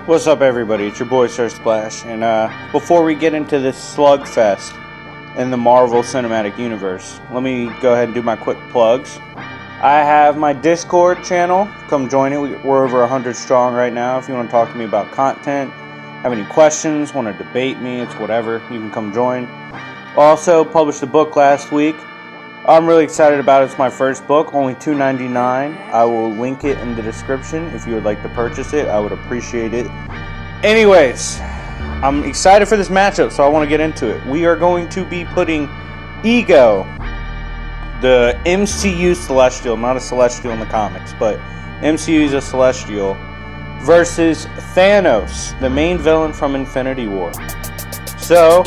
What's up, everybody? It's your boy Sir Splash, and before we get into this slugfest in the Marvel Cinematic Universe, let me go ahead and do my quick plugs. I have my Discord channel. Come join it. We're over 100 strong right now. If you want to talk to me about content, have any questions, want to debate me, it's whatever, you can come join. Also, published a book last week. I'm really excited about it. It's my first book, only $2.99. I will link it in the description if you would like to purchase it. I would appreciate it. Anyways, I'm excited for this matchup, so I want to get into it. We are going to be putting Ego, the MCU Celestial, not a Celestial in the comics, but MCU is a Celestial, versus Thanos, the main villain from Infinity War. So,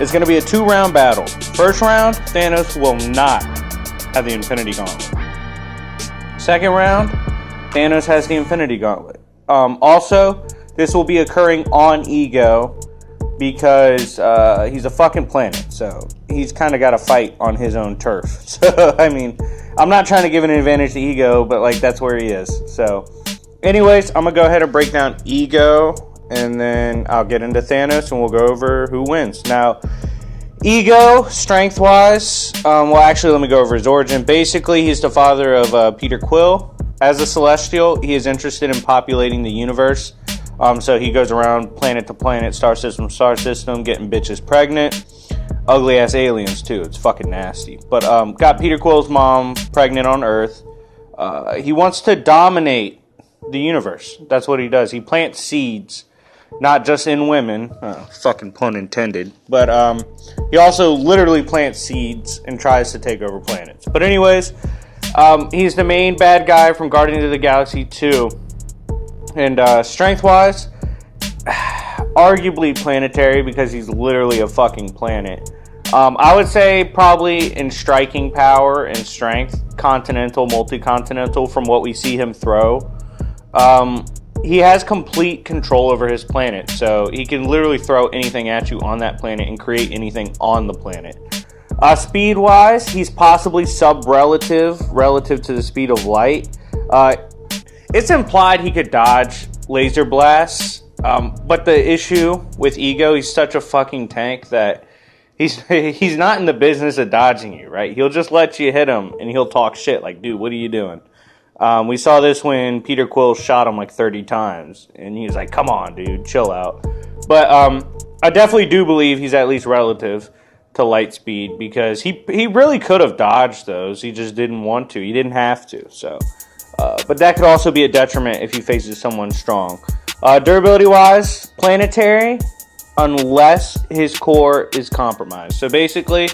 it's going to be a 2-round battle. First round, Thanos will not have the Infinity Gauntlet. Second round, Thanos has the Infinity Gauntlet. Also, this will be occurring on Ego because he's a fucking planet. So, he's kind of got to fight on his own turf. So, I mean, I'm not trying to give an advantage to Ego, but, like, that's where he is. So, anyways, I'm going to go ahead and break down Ego, and then I'll get into Thanos, and we'll go over who wins. Now, Ego, strength-wise, actually, let me go over his origin. Basically, he's the father of Peter Quill. As a Celestial, he is interested in populating the universe. So he goes around planet to planet, star system to star system, getting bitches pregnant. Ugly-ass aliens, too. It's fucking nasty. But got Peter Quill's mom pregnant on Earth. He wants to dominate the universe. That's what he does. He plants seeds. Not just in women, fucking pun intended, but he also literally plants seeds and tries to take over planets. But anyways, he's the main bad guy from Guardians of the Galaxy 2. And strength-wise, arguably planetary because he's literally a fucking planet. I would say probably in striking power and strength, continental, multi-continental from what we see him throw. He has complete control over his planet, so he can literally throw anything at you on that planet and create anything on the planet. Speed-wise, he's possibly relative to the speed of light. It's implied he could dodge laser blasts, but the issue with Ego, he's such a fucking tank that he's not in the business of dodging you, right? He'll just let you hit him, and he'll talk shit like, dude, what are you doing? We saw this when Peter Quill shot him like 30 times, and he was like, come on, dude, chill out. But I definitely do believe he's at least relative to light speed, because he really could have dodged those. He just didn't want to. He didn't have to. So, but that could also be a detriment if he faces someone strong. Durability-wise, planetary, unless his core is compromised. So basically,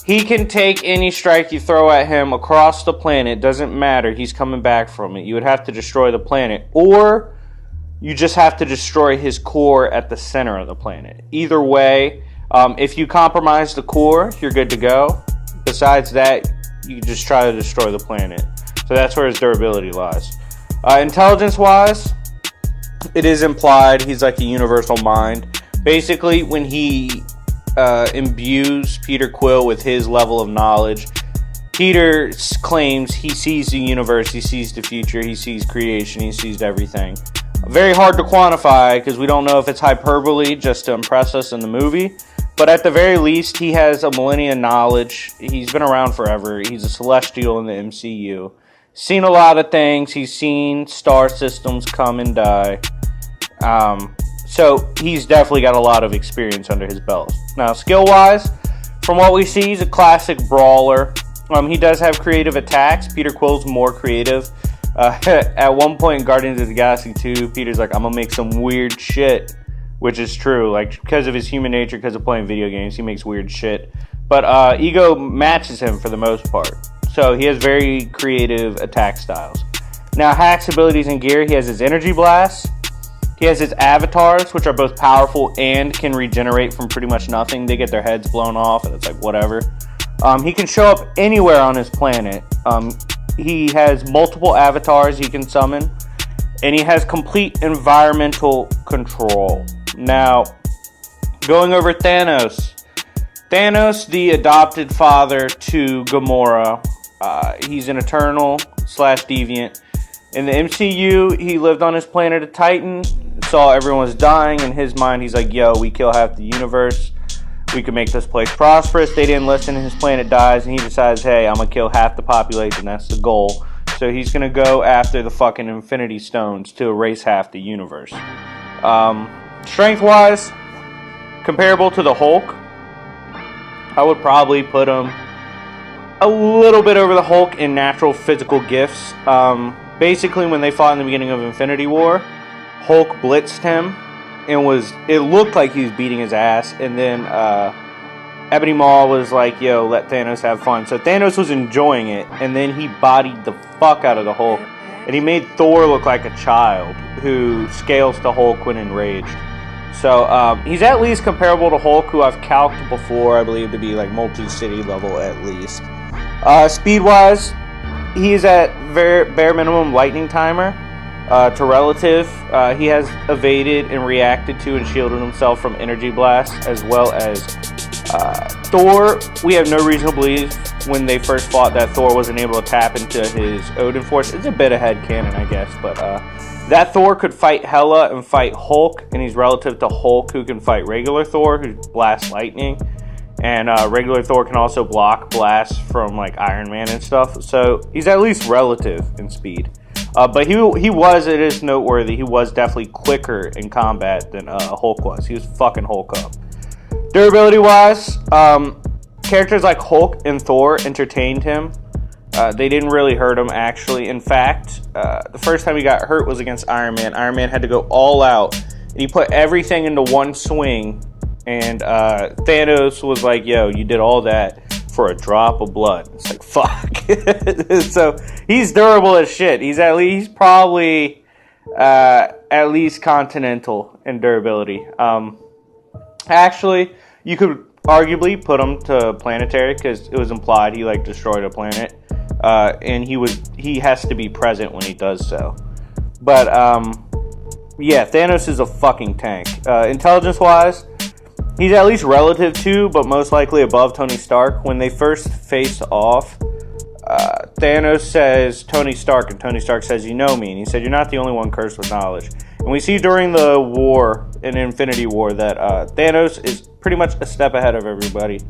he can take any strike you throw at him across the planet. Doesn't matter. He's coming back from it. You would have to destroy the planet. Or you just have to destroy his core at the center of the planet. Either way, if you compromise the core, you're good to go. Besides that, you just try to destroy the planet. So that's where his durability lies. Intelligence-wise, it is implied he's like a universal mind. Basically, when he imbues Peter Quill with his level of knowledge, Peter claims he sees the universe, he sees the future, he sees creation, he sees everything. Very hard to quantify because we don't know if it's hyperbole just to impress us in the movie, but at the very least he has a millennia knowledge. He's been around forever. He's a Celestial in the MCU. Seen a lot of things. He's seen star systems come and die. So he's definitely got a lot of experience under his belt. Now, skill-wise, from what we see, he's a classic brawler. He does have creative attacks. Peter Quill's more creative. At one point in Guardians of the Galaxy 2, Peter's like, I'm going to make some weird shit, which is true. Like, because of his human nature, because of playing video games, he makes weird shit. But Ego matches him for the most part. So he has very creative attack styles. Now, hacks, abilities, and gear, he has his energy blast. He has his avatars, which are both powerful and can regenerate from pretty much nothing. They get their heads blown off, and it's like, whatever. He can show up anywhere on his planet. He has multiple avatars he can summon, and he has complete environmental control. Now, going over Thanos. Thanos, the adopted father to Gamora. He's an Eternal / Deviant. In the MCU, he lived on his planet of Titan, saw everyone was dying. In his mind, he's like, yo, we kill half the universe. We can make this place prosperous. They didn't listen, his planet dies, and he decides, hey, I'm going to kill half the population. That's the goal. So he's going to go after the fucking Infinity Stones to erase half the universe. Strength-wise, comparable to the Hulk, I would probably put him a little bit over the Hulk in natural physical gifts. Basically, when they fought in the beginning of Infinity War, Hulk blitzed him, and it looked like he was beating his ass, and then Ebony Maw was like, yo, let Thanos have fun. So Thanos was enjoying it, and then he bodied the fuck out of the Hulk, and he made Thor look like a child who scales to Hulk when enraged. So he's at least comparable to Hulk, who I've calced before, I believe, to be like multi-city level at least. Speed-wise, he's at bare minimum lightning timer to relative. He has evaded and reacted to and shielded himself from energy blasts, as well as Thor. We have no reason to believe when they first fought that Thor wasn't able to tap into his Odin Force. It's a bit of headcanon, I guess, but that Thor could fight Hela and fight Hulk, and he's relative to Hulk, who can fight regular Thor, who blasts lightning. And regular Thor can also block blasts from like Iron Man and stuff. So he's at least relative in speed. But it is noteworthy, he was definitely quicker in combat than Hulk was. He was fucking Hulk up. Durability wise, characters like Hulk and Thor entertained him. They didn't really hurt him, actually. In fact, the first time he got hurt was against Iron Man. Iron Man had to go all out, and he put everything into one swing. And Thanos was like, yo, you did all that for a drop of blood. It's like, fuck. So he's durable as shit. He's probably at least continental in durability. Actually, you could arguably put him to planetary, because it was implied he like destroyed a planet. And he has to be present when he does so. But yeah, Thanos is a fucking tank. Intelligence wise, he's at least relative to, but most likely above Tony Stark. When they first face off, Thanos says Tony Stark, and Tony Stark says, you know me. And he said, you're not the only one cursed with knowledge. And we see during the war, in Infinity War, that Thanos is pretty much a step ahead of everybody,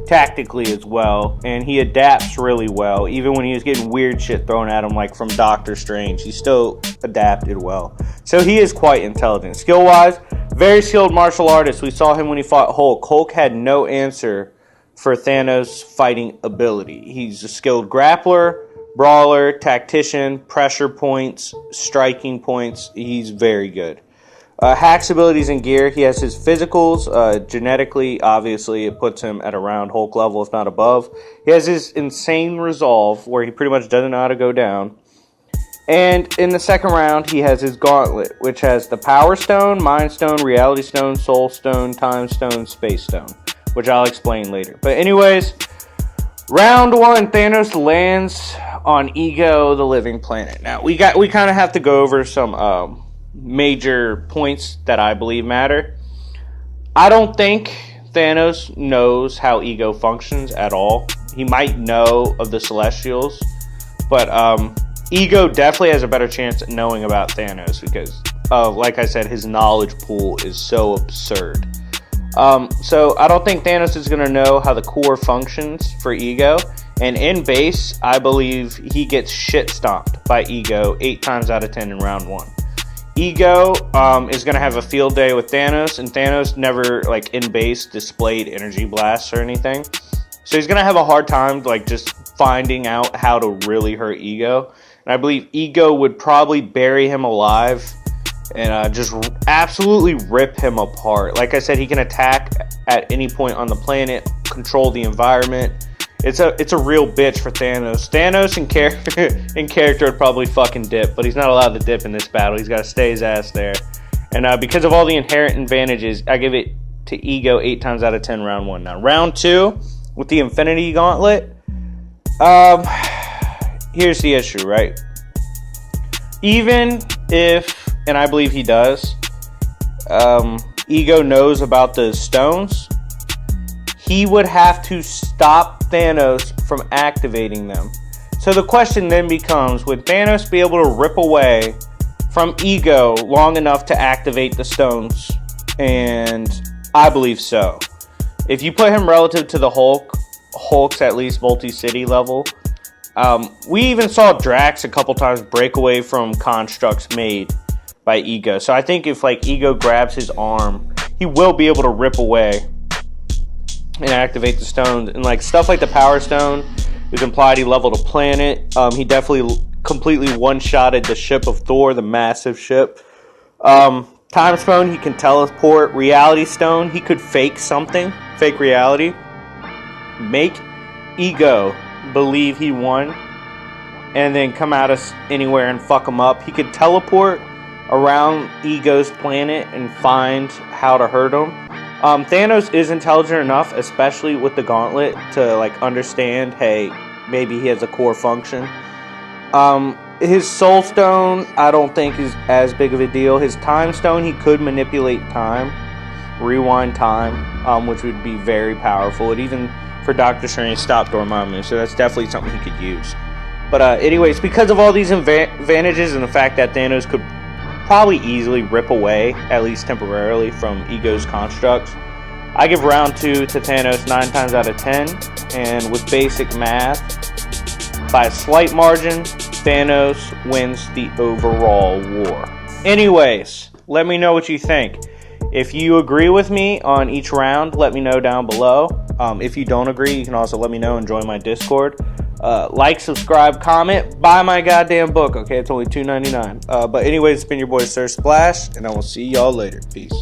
tactically as well. And he adapts really well. Even when he was getting weird shit thrown at him, like from Doctor Strange, he still adapted well. So he is quite intelligent. Skill-wise, very skilled martial artist. We saw him when he fought Hulk. Hulk had no answer for Thanos' fighting ability. He's a skilled grappler, brawler, tactician, pressure points, striking points. He's very good. Hacks abilities and gear. He has his physicals. Genetically, obviously, it puts him at around Hulk level, if not above. He has his insane resolve, where he pretty much doesn't know how to go down. And in the second round, he has his gauntlet, which has the Power Stone, Mind Stone, Reality Stone, Soul Stone, Time Stone, Space Stone, which I'll explain later. But anyways, round one, Thanos lands on Ego, the living planet. Now, we kind of have to go over some major points that I believe matter. I don't think Thanos knows how Ego functions at all. He might know of the Celestials, but Ego definitely has a better chance at knowing about Thanos because, like I said, his knowledge pool is so absurd. So I don't think Thanos is going to know how the core functions for Ego. And in base, I believe he gets shit stomped by Ego 8 times out of 10 in round 1. Ego is going to have a field day with Thanos, and Thanos never, like, in base displayed energy blasts or anything. So he's going to have a hard time, like, just finding out how to really hurt Ego. And I believe Ego would probably bury him alive and just absolutely rip him apart. Like I said, he can attack at any point on the planet, control the environment. It's a real bitch for Thanos. Thanos in character would probably fucking dip, but he's not allowed to dip in this battle. He's got to stay his ass there. And because of all the inherent advantages, I give it to Ego 8 times out of 10 round 1. Now, round 2, with the Infinity Gauntlet, here's the issue, right? Even if, and I believe he does, Ego knows about the stones, he would have to stop Thanos from activating them. So the question then becomes, would Thanos be able to rip away from Ego long enough to activate the stones? And I believe so. If you put him relative to the Hulk's at least multi-city level. We even saw Drax a couple times break away from constructs made by Ego. So I think if like Ego grabs his arm, he will be able to rip away and activate the stones. And like stuff like the Power Stone is implied he leveled a planet. He definitely completely one-shotted the ship of Thor, the massive ship. Time Stone, he can teleport. Reality Stone, he could fake something, fake reality, make Ego believe he won, and then come at us anywhere and fuck him up. He could teleport around Ego's planet and find how to hurt him. Thanos is intelligent enough, especially with the gauntlet, to like understand, hey, maybe he has a core function. His Soul Stone, I don't think is as big of a deal. His Time Stone, he could manipulate time, rewind time, which would be very powerful. It even, for Doctor Strange, stop Dormammu, so that's definitely something he could use. But anyways, because of all these advantages and the fact that Thanos could probably easily rip away, at least temporarily, from Ego's constructs, I give round 2 to Thanos 9 times out of 10, and with basic math, by a slight margin, Thanos wins the overall war. Anyways, let me know what you think. If you agree with me on each round, let me know down below. If you don't agree, you can also let me know and join my Discord. Like, subscribe, comment, buy my goddamn book. Okay, it's only $2.99. But anyways, it's been your boy Sir Splash, and I will see y'all later. Peace.